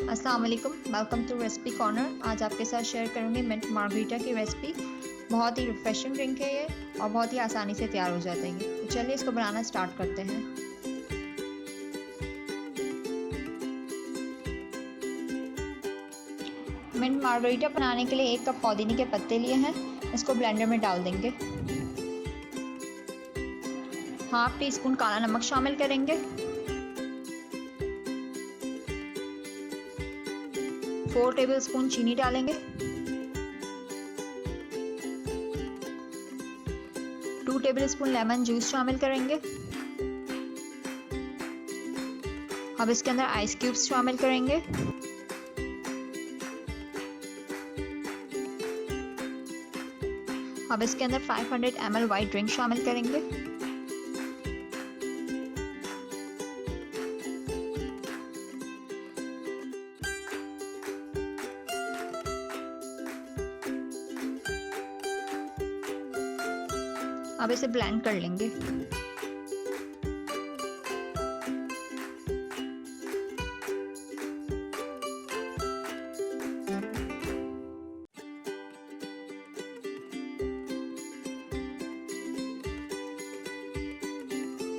अस्सलाम वालेकुम, welcome to recipe corner. आज आपके साथ शेयर करूंगी मिंट मार्गरीटा की रेसिपी। बहुत ही रिफ्रेशिंग ड्रिंक है ये और बहुत ही आसानी से तैयार हो जाता है ये। तो चलिए इसको बनाना स्टार्ट करते हैं। मिंट मार्गरीटा बनाने के लिए 1 कप पुदीने के पत्ते लिए हैं, इसको ब्लेंडर में डाल देंगे। हाफ टी स्पून काला नमक शामिल करेंगे, 4 टेबलस्पून चीनी डालेंगे, 2 टेबलस्पून लेमन जूस शामिल करेंगे। अब इसके अंदर आइस क्यूब्स शामिल करेंगे। अब इसके अंदर 500 ml वाइट ड्रिंक शामिल करेंगे। अब इसे ब्लेंड कर लेंगे।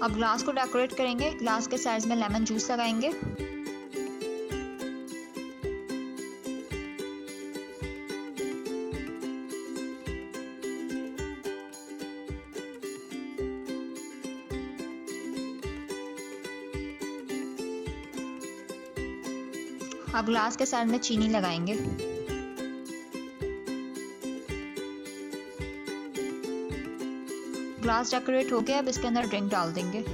अब ग्लास को डेकोरेट करेंगे। ग्लास के साइड्स में लेमन जूस लगाएंगे। अब ग्लास के साइड में चीनी लगाएंगे। ग्लास डेकोरेट हो गया। अब इसके अंदर ड्रिंक डाल देंगे।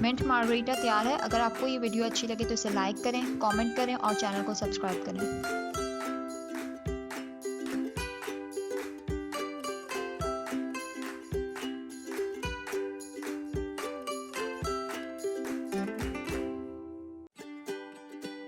मिंट मार्गरीटा तैयार है। अगर आपको ये वीडियो अच्छी लगे तो इसे लाइक करें, कमेंट करें और चैनल को सब्सक्राइब करें।